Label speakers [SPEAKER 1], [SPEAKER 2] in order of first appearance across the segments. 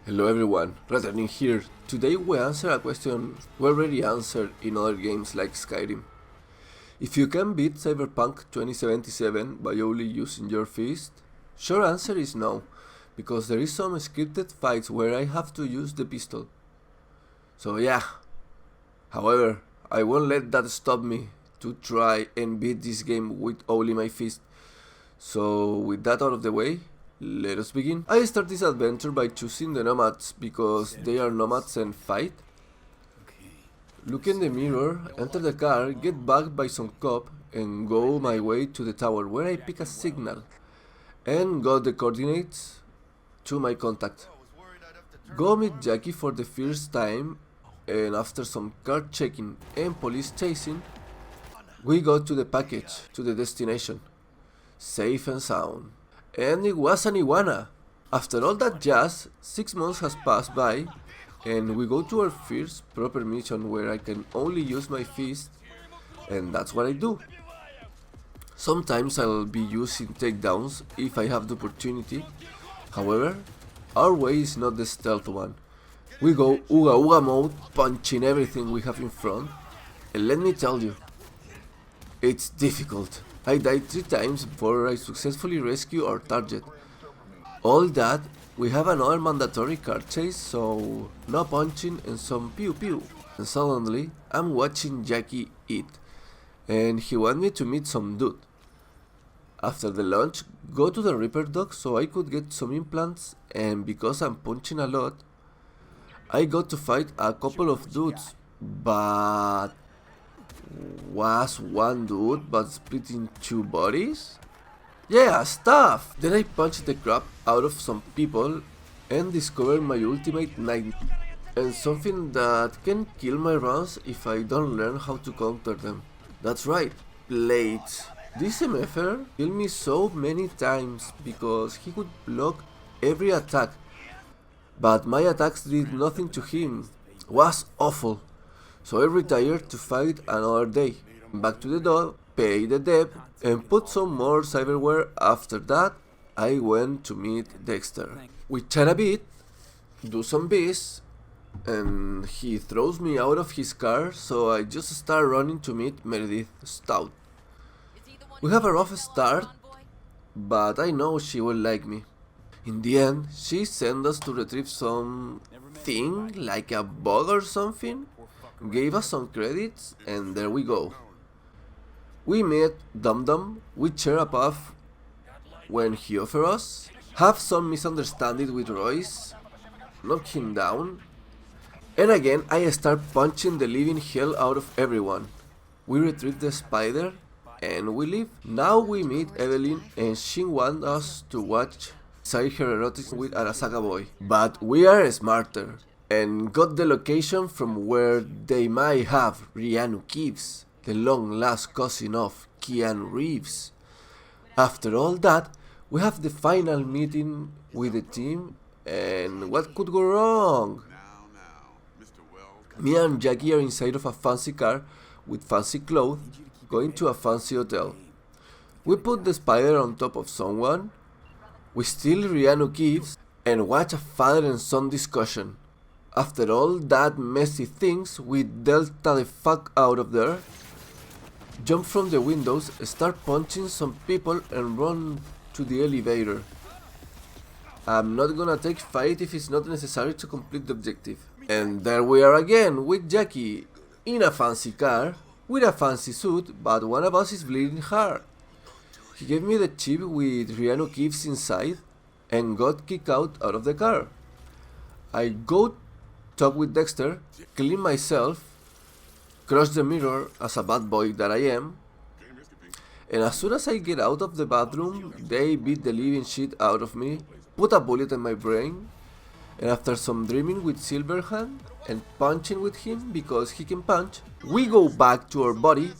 [SPEAKER 1] Hello everyone, returning here. Today we answer a question we already answered in other games like Skyrim. If you can beat Cyberpunk 2077 by only using your fist? Short answer is no, because there is some scripted fights where I have to use the pistol. So yeah. However, I won't let that stop me to try and beat this game with only my fist. So with that out of the way, let us begin. I start this adventure by choosing the nomads because they are nomads and fight. Look in the mirror, enter the car, get bugged by some cop and go my way to the tower where I pick a signal and got the coordinates to my contact. Go meet Jackie for the first time, and after some car checking and police chasing, we got to the package, to the destination, safe and sound. And it was an iguana. After all that jazz, 6 months has passed by, and we go to our first proper mission where I can only use my fist, and that's what I do. Sometimes I'll be using takedowns if I have the opportunity. However, our way is not the stealth one. We go Uga Uga mode, punching everything we have in front, and let me tell you, it's difficult. I died 3 times before I successfully rescue our target. All that, we have another mandatory car chase, so no punching and some pew pew. And suddenly, I'm watching Jackie eat, and he wanted me to meet some dude. After the lunch, go to the Reaper Dog so I could get some implants, and because I'm punching a lot, I got to fight a couple of dudes, but was one dude but split in 2 bodies? Yeah, stuff! Then I punched the crap out of some people and discovered my ultimate nightmare, and something that can kill my runs if I don't learn how to counter them. That's right, blades. This MFer killed me so many times because he could block every attack, but my attacks did nothing to him. Was awful. So I retired to fight another day. Back to the dog, pay the debt, and put some more cyberware. After that, I went to meet Dexter. We chat a bit, do some biz, and he throws me out of his car, so I just start running to meet Meredith Stout. We have a rough start, but I know she will like me. In the end, she sent us to retrieve some thing, like a bug or something, gave us some credits, and there we go. We met Dum Dum, we share a puff when he offered us, have some misunderstanding with Royce, knock him down, and again I start punching the living hell out of everyone. We retrieve the spider, and we leave. Now we meet Evelyn, and she wants us to watch her erotics with Arasaka Boy, but we are smarter and got the location from where they might have Rihanna Keeves, the long-lost cousin of Keanu Reeves. After all that, we have the final meeting with the team, and what could go wrong? Me and Jackie are inside of a fancy car with fancy clothes, going to a fancy hotel. We put the spider on top of someone, we steal Rihanna Keeves, and watch a father and son discussion. After all that messy things, we delta the fuck out of there, jump from the windows, start punching some people and run to the elevator. I'm not gonna take fight if it's not necessary to complete the objective. And there we are again with Jackie, in a fancy car, with a fancy suit, but one of us is bleeding hard. He gave me the chip with Rihanna Keeves inside and got kicked out of the car. I go talk with Dexter, clean myself, crush the mirror as a bad boy that I am, and as soon as I get out of the bathroom, they beat the living shit out of me, put a bullet in my brain, and after some dreaming with Silverhand and punching with him because he can punch, we go back to our body.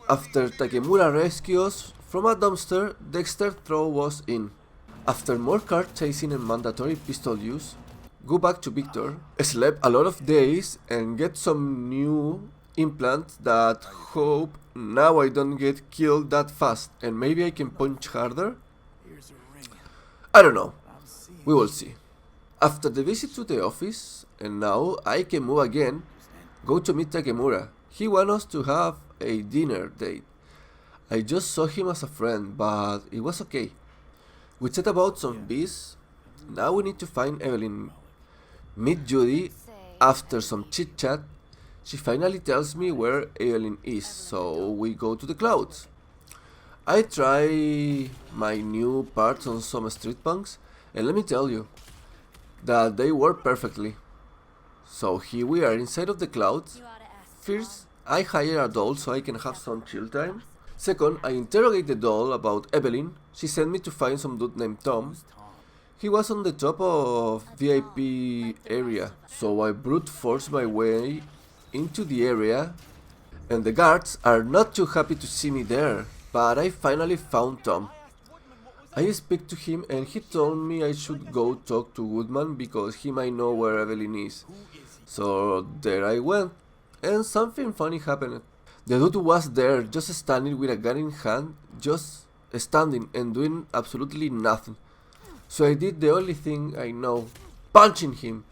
[SPEAKER 1] After Takemura rescues us from a dumpster, Dexter throws us in. After more car chasing and mandatory pistol use, go back to Victor, slept a lot of days and get some new implants that hope now I don't get killed that fast and maybe I can punch harder. I don't know. We will see. After the visit to the office, and now I can move again, go to meet Takemura. He wants us to have a dinner date. I just saw him as a friend, but it was okay. We chat about some bees. Now we need to find Evelyn. Meet Judy. After some chit chat, she finally tells me where Evelyn is, so we go to the clouds. I try my new parts on some street punks, and let me tell you that they work perfectly. So here we are inside of the clouds. First, I hire a doll so I can have some chill time. Second, I interrogate the doll about Evelyn. She sent me to find some dude named Tom. He was on the top of VIP area, so I brute force my way into the area, and the guards are not too happy to see me there, but I finally found Tom. I speak to him and he told me I should go talk to Woodman because he might know where Evelyn is. So there I went, and something funny happened. The dude was there just standing with a gun in hand, just standing and doing absolutely nothing. So I did the only thing I know, punching him.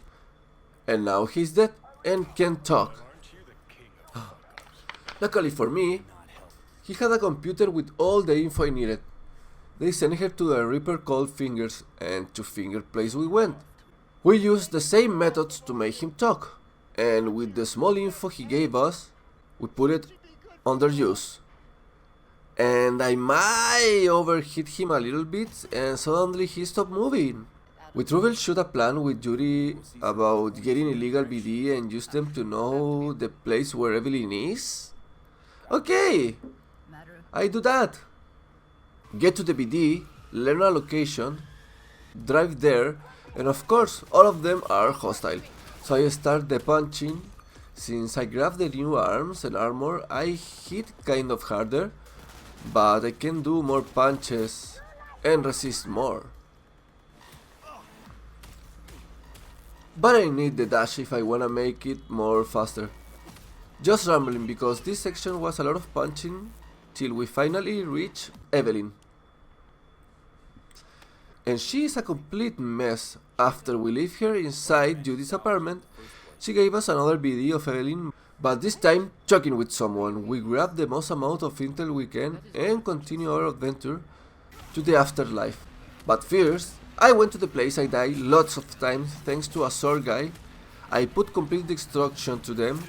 [SPEAKER 1] And now he's dead and can't talk. Luckily for me, he had a computer with all the info I needed. They sent her to a Reaper called Fingers, and to Finger place we went. We used the same methods to make him talk, and with the small info he gave us, we put it under use. And I might overhit him a little bit, and suddenly he stopped moving. We troubleshoot a plan with Yuri about getting illegal BD and use them to know the place where Evelyn is. Okay, I do that. Get to the BD, learn a location, drive there, and of course all of them are hostile. So I start the punching. Since I grabbed the new arms and armor, I hit kind of harder, but I can do more punches and resist more. But I need the dash if I wanna make it more faster. Just rambling because this section was a lot of punching till we finally reach Evelyn. And she is a complete mess. After we leave her inside Judy's apartment, she gave us another video of Evelyn, but this time talking with someone. We grab the most amount of intel we can and continue our adventure to the afterlife. But first, I went to the place I died lots of times thanks to a sword guy. I put complete destruction to them,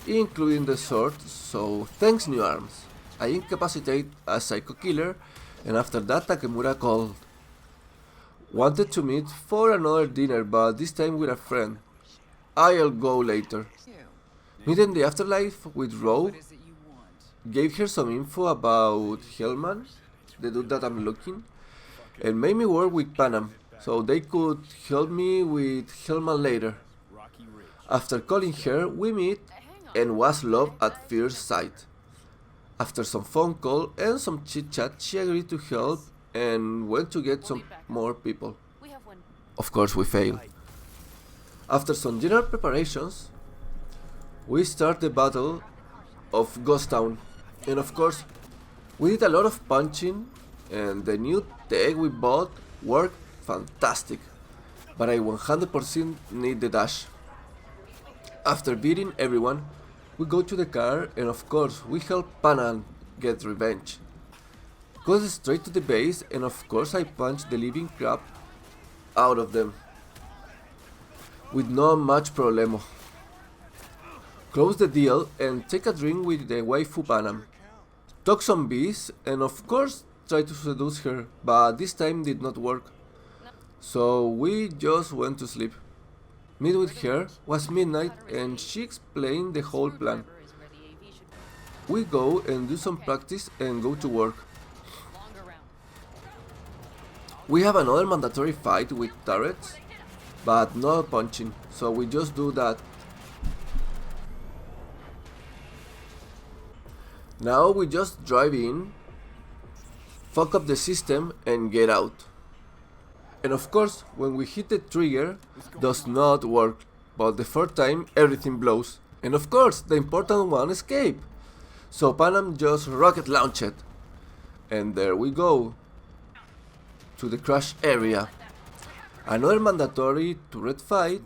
[SPEAKER 1] including the sword, so thanks new arms. I incapacitate a psycho killer, and after that Takemura called. Wanted to meet for another dinner, but this time with a friend. I'll go later. Meet in the afterlife with Roe. Gave her some info about Hellman, the dude that I'm looking, and made me work with Panam, so they could help me with Hellman later. After calling her, we meet, and was love at first sight. After some phone call and some chit chat, she agreed to help and went to get some more people. Of course we failed. After some general preparations, we start the battle of Ghost Town, and of course we did a lot of punching, and the new tag we bought worked fantastic, but I 100% need the dash. After beating everyone, we go to the car, and of course we help Panam get revenge. Goes straight to the base, and of course I punch the living crap out of them with not much problemo. Close the deal and take a drink with the waifu Panam. Talk some bees, and of course try to seduce her, but this time did not work. So we just went to sleep. Meet with her was midnight, and she explained the whole plan. We go and do some practice and go to work. We have another mandatory fight with turrets, but no punching, so we just do that. Now we just drive in, fuck up the system and get out. And of course, when we hit the trigger, does not work, but the third time everything blows. And of course, the important one, escape. So Panam just rocket launch it. And there we go, to the crash area. Another mandatory turret fight.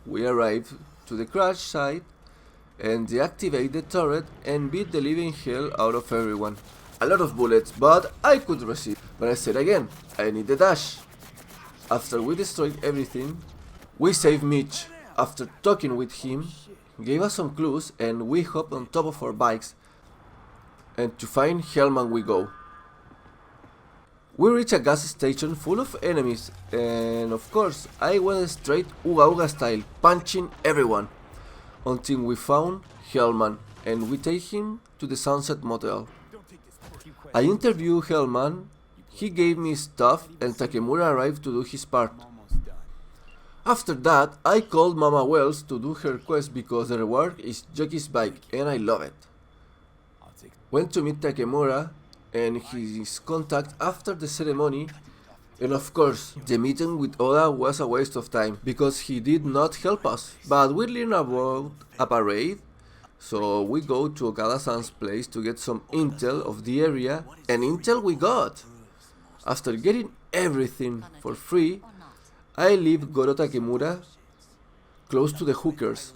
[SPEAKER 1] We arrive to the crash site and deactivate the turret and beat the living hell out of everyone. A lot of bullets, but I could resist. But I said again, I need the dash. After we destroyed everything, we saved Mitch. After talking with him, gave us some clues and we hopped on top of our bikes. And to find Hellman we go. We reach a gas station full of enemies and of course I went straight Uga Uga style, punching everyone. Until we found Hellman and we take him to the Sunset Motel. I interviewed Hellman, he gave me stuff and Takemura arrived to do his part. After that, I called Mama Wells to do her quest because the reward is Jockey's bike and I love it. Went to meet Takemura and his contact after the ceremony, and of course the meeting with Oda was a waste of time because he did not help us, but we learned about a parade, so we go to Okada-san's place to get some intel of the area, and intel we got! After getting everything for free, I leave Goro Takemura close to the hookers,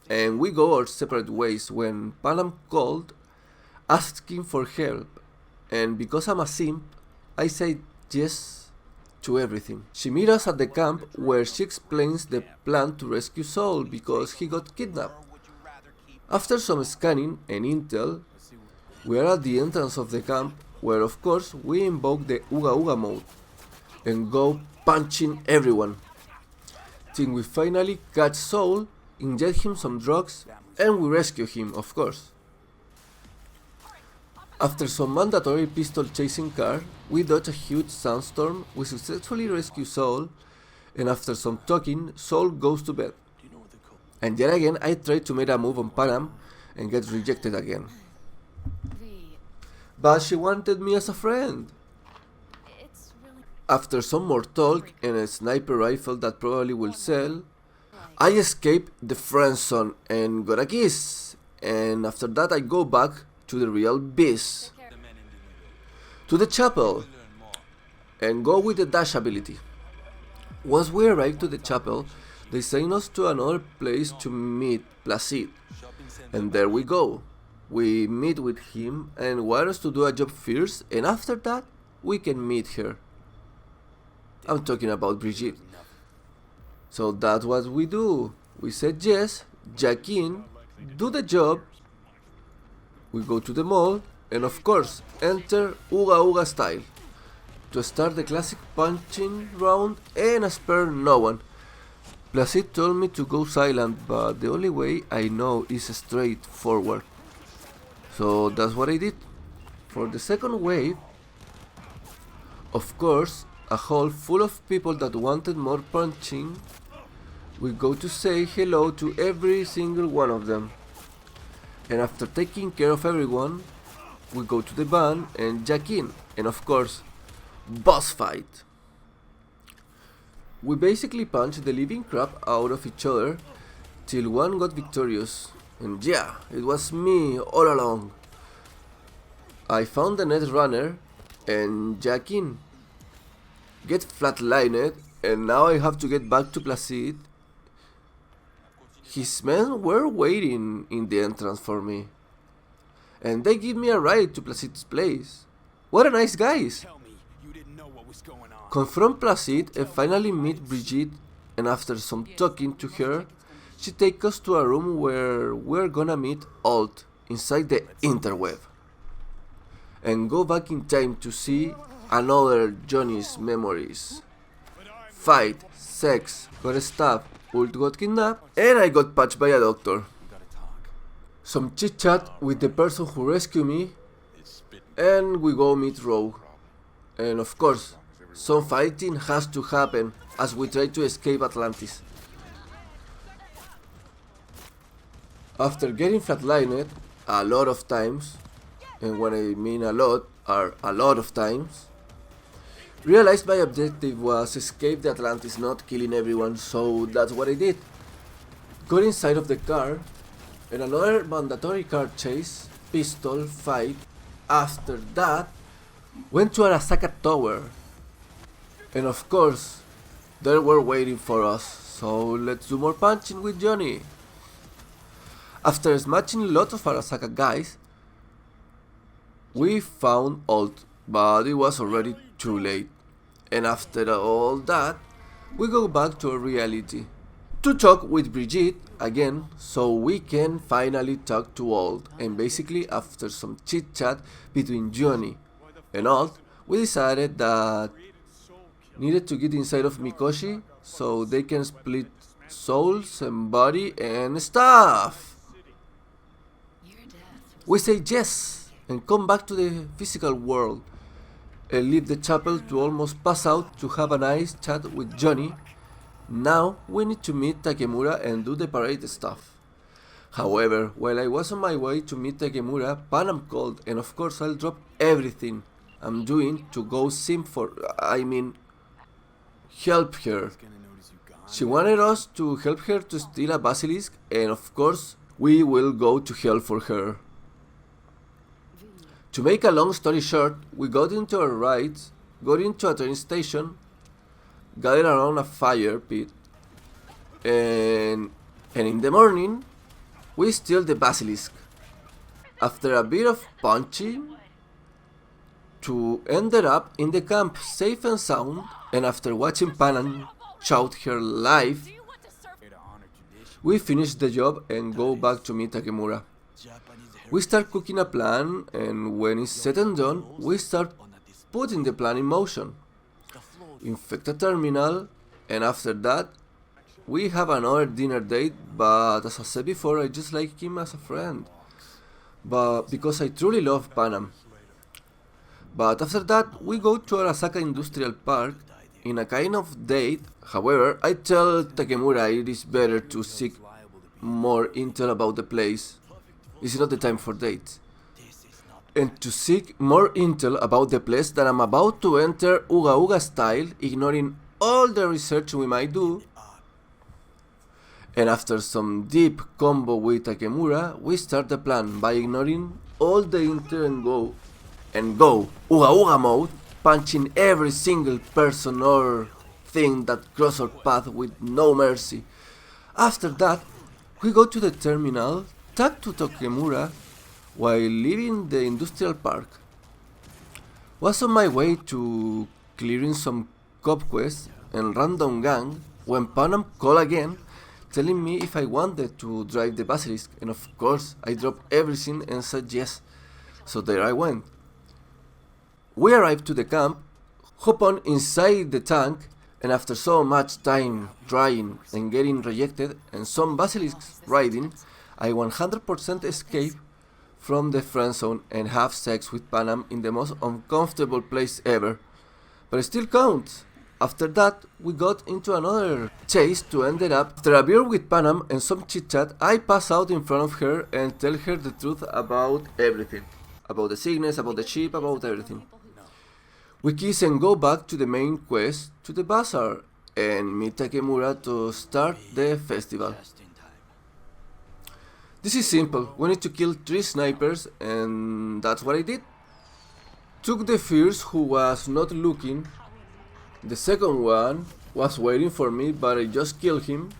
[SPEAKER 1] and we go our separate ways when Panam called asking for help, and because I'm a simp, I say yes to everything. She meets us at the camp where she explains the plan to rescue Saul because he got kidnapped. After some scanning and intel, we are at the entrance of the camp where of course we invoke the Uga Uga mode and go punching everyone. Till we finally catch Saul, inject him some drugs and we rescue him of course. After some mandatory pistol chasing car, we dodge a huge sandstorm, we successfully rescue Saul, and after some talking, Saul goes to bed. And yet again I try to make a move on Panam and get rejected again. But she wanted me as a friend. After some more talk and a sniper rifle that probably will sell, I escape the friend zone and got a kiss. And after that I go back to the real biz, to the chapel, and go with the dash ability. Once we arrive to the chapel, they send us to another place to meet Placide, and there we go. We meet with him and want us to do a job first, and after that we can meet her. I'm talking about Brigitte. So that's what we do. We said yes, jack in, do the job. We go to the mall and of course enter Uga Uga style to start the classic punching round and spare no one. Placide told me to go silent, but the only way I know is straight forward. So that's what I did. For the second wave, of course, a hall full of people that wanted more punching. We go to say hello to every single one of them. And after taking care of everyone, we go to the van and jack in, and of course, boss fight. We basically punched the living crap out of each other till one got victorious, and yeah, it was me all along. I found the net runner and jack in, get flatlined, and now I have to get back to Placide. His men were waiting in the entrance for me, and they give me a ride to Placide's place. What a nice guys! Confront Placide and finally meet Brigitte, and after some talking to her, she takes us to a room where we're gonna meet Alt inside the interweb, and go back in time to see another Johnny's memories. Fight, sex, got stabbed, Ult got kidnapped, and I got patched by a doctor. Some chit chat with the person who rescued me, and we go meet Rogue. And of course, some fighting has to happen as we try to escape Atlantis. After getting flatlined a lot of times, and when I mean a lot, are a lot of times, realized my objective was escape the Atlantis, not killing everyone, so that's what I did. Got inside of the car, and another mandatory car chase, pistol fight. After that, went to Arasaka Tower, and of course, They were waiting for us, so let's do more punching with Johnny. After smashing a lot of Arasaka guys, we found Alt, but it was already too late. And after all that, we go back to reality to talk with Brigitte again, so we can finally talk to Alt. And basically, after some chit chat between Johnny and Alt, we decided that needed to get inside of Mikoshi so they can split souls and body and stuff. We say yes and come back to the physical world and leave the chapel to almost pass out to have a nice chat with Johnny. Now we need to meet Takemura and do the parade stuff. However, while I was on my way to meet Takemura, Panam called, and of course I'll drop everything I'm doing to go help her. She wanted us to help her to steal a basilisk, and of course we will go to hell for her. To make a long story short, we got into our rides, got into a train station, gathered around a fire pit, and in the morning, we steal the basilisk. After a bit of punching, to ended up in the camp safe and sound, and after watching Panam shout her life, we finish the job and go back to meet Takemura. We start cooking a plan, and when it's said and done, we start putting the plan in motion. Infect a terminal, and after that, we have another dinner date, but as I said before, I just like him as a friend. But because I truly love Panam. But after that, we go to Arasaka Industrial Park in a kind of date. However, I tell Takemura it is better to seek more intel about the place. It's not the time for dates. And to seek more intel about the place that I'm about to enter Uga Uga style, ignoring all the research we might do. And after some deep combo with Takemura, we start the plan by ignoring all the intel and go Uga Uga mode, punching every single person or thing that cross our path with no mercy. After that, we go to the terminal, talk to Takemura while leaving the industrial park. Was on my way to clearing some cop quests and random gang when Panam called again, telling me if I wanted to drive the basilisk, and of course I dropped everything and said yes. So there I went. We arrived to the camp, hop on inside the tank, and after so much time trying and getting rejected and some basilisks riding, I 100% escape from the friend zone and have sex with Panam in the most uncomfortable place ever. But it still counts. After that, we got into another chase to end it up. After a beer with Panam and some chit chat, I pass out in front of her and tell her the truth about everything. About the sickness, about the ship, about everything. We kiss and go back to the main quest, to the bazaar, and meet Takemura to start the festival. This is simple, we need to kill 3 snipers, and that's what I did. Took the first who was not looking, the second one was waiting for me but I just killed him.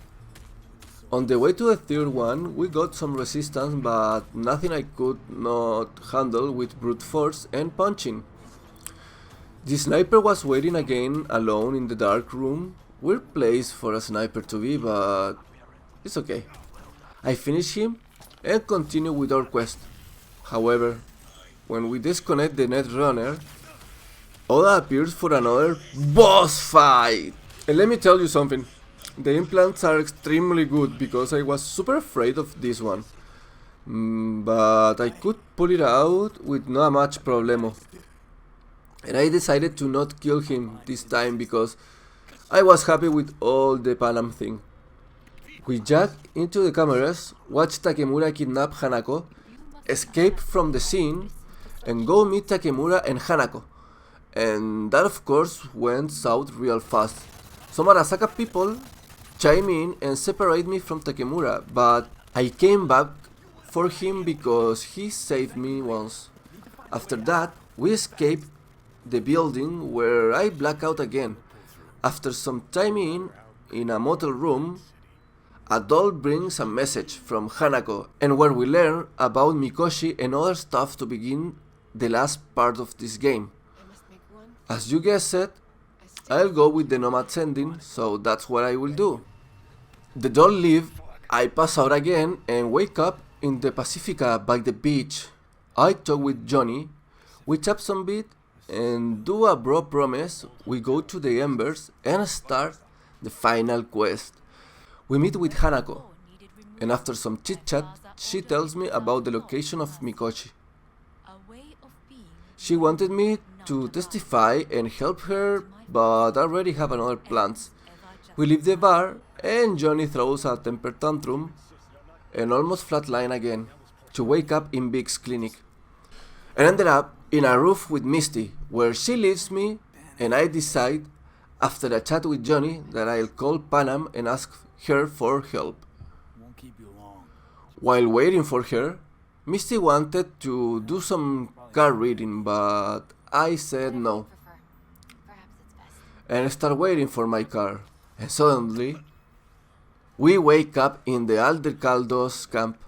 [SPEAKER 1] On the way to the third one, we got some resistance but nothing I could not handle with brute force and punching. The sniper was waiting again alone in the dark room. Weird place for a sniper to be, but it's okay. I finished him and continue with our quest. However, when we disconnect the netrunner, Oda appears for another boss fight. And let me tell you something, the implants are extremely good because I was super afraid of this one. But I could pull it out with not much problemo. And I decided to not kill him this time because I was happy with all the Panam thing. We jack into the cameras, watch Takemura kidnap Hanako, escape from the scene, and go meet Takemura and Hanako. And that of course went south real fast. Some Arasaka people chime in and separate me from Takemura, but I came back for him because he saved me once. After that, we escaped the building where I black out again. After some time in a motel room, a doll brings a message from Hanako, and where we learn about Mikoshi and other stuff to begin the last part of this game. As you guessed it, I'll go with the Nomad's ending, so that's what I will do. The doll leave, I pass out again and wake up in the Pacifica by the beach. I talk with Johnny, we chat some bit and do a bro promise. We go to the Embers and start the final quest. We meet with Hanako, and after some chit chat, she tells me about the location of Mikoshi. She wanted me to testify and help her, but I already have another plans. We leave the bar, and Johnny throws a temper tantrum and almost flatline again, to wake up in Big's clinic. And ended up in a roof with Misty, where she leaves me, and I decide, after a chat with Johnny, that I'll call Panam and ask her for help. While waiting for her, Misty wanted to do some card reading, but I said no. And start waiting for my car. And suddenly, we wake up in the Alder Caldos camp,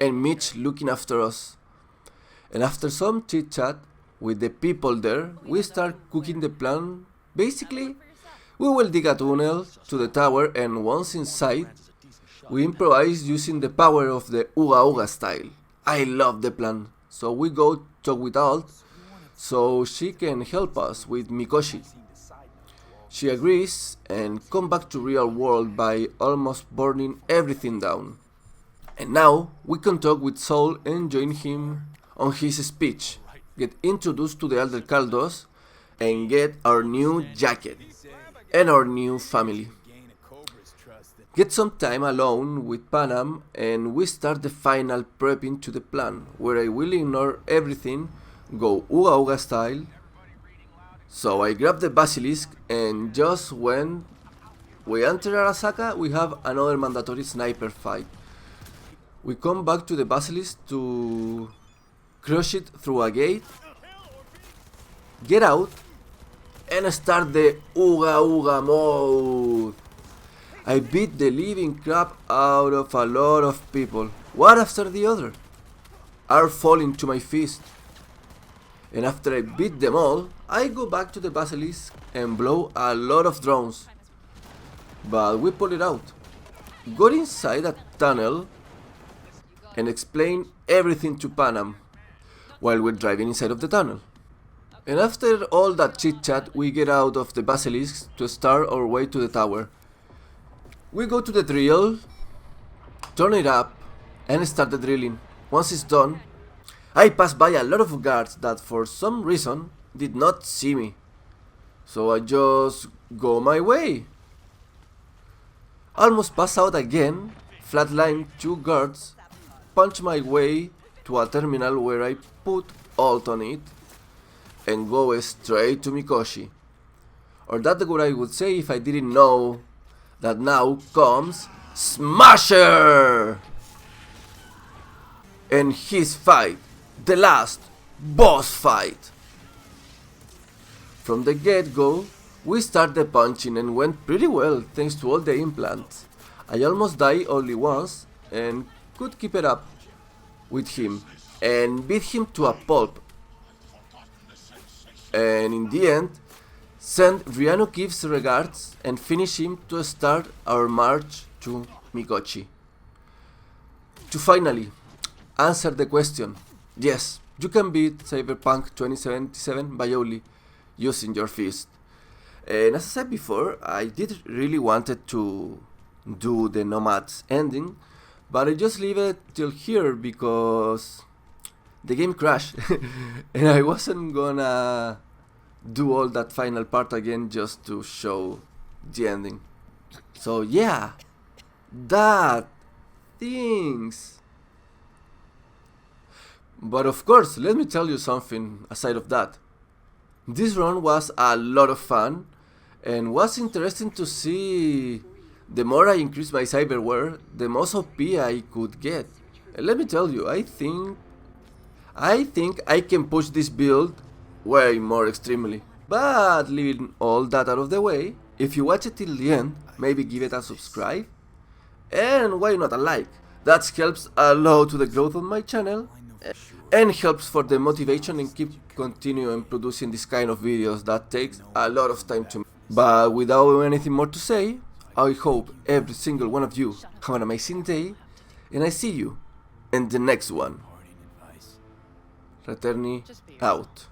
[SPEAKER 1] and Mitch looking after us. And after some chit chat with the people there, we start cooking the plan. Basically, we will dig a tunnel to the tower, and once inside, we improvise using the power of the Uga Uga style. I love the plan, so we go talk with Alt so she can help us with Mikoshi. She agrees and come back to real world by almost burning everything down. And now we can talk with Saul and join him on his speech, get introduced to the Elder Caldos, and get our new jacket and our new family. Get some time alone with Panam, and we start the final prepping to the plan, where I will ignore everything, go Uga Uga style. So I grab the Basilisk, and just when we enter Arasaka, we have another mandatory sniper fight. We come back to the Basilisk to crush it through a gate, get out, and start the Uga Uga mode. I beat the living crap out of a lot of people, one after the other, are falling to my fist. And after I beat them all, I go back to the Basilisk and blow a lot of drones. But we pull it out, got inside a tunnel, and explain everything to Panam while we're driving inside of the tunnel. And after all that chit chat, we get out of the Basilisk to start our way to the tower. We go to the drill, turn it up, and start the drilling. Once it's done, I pass by a lot of guards that for some reason did not see me. So I just go my way. Almost pass out again, flatline 2 guards, punch my way to a terminal where I put alt on it, and go straight to Mikoshi. Or that's what I would say if I didn't know that now comes Smasher! And his fight, the last boss fight. From the get-go, we start the punching and went pretty well thanks to all the implants. I almost died only once and could keep it up with him and beat him to a pulp. And in the end, send Riano gives regards and finish him to start our march to Mikoshi. To finally answer the question, yes, you can beat Cyberpunk 2077 by only using your fist. And as I said before, I did really wanted to do the Nomad's ending, but I just leave it till here because the game crashed and I wasn't gonna do all that final part again just to show the ending. So yeah, that things. But of course, let me tell you something aside of that. This run was a lot of fun and was interesting to see. The more I increased my cyberware, the most OP I could get. And let me tell you, I think I can push this build way more extremely. But leaving all that out of the way, If you watch it till the end, maybe give it a subscribe, and why not a like? That helps a lot to the growth of my channel, and helps for the motivation and keep continuing producing this kind of videos that takes a lot of time to make. But without anything more to say, I hope every single one of you have an amazing day, and I see you in the next one. Returni out.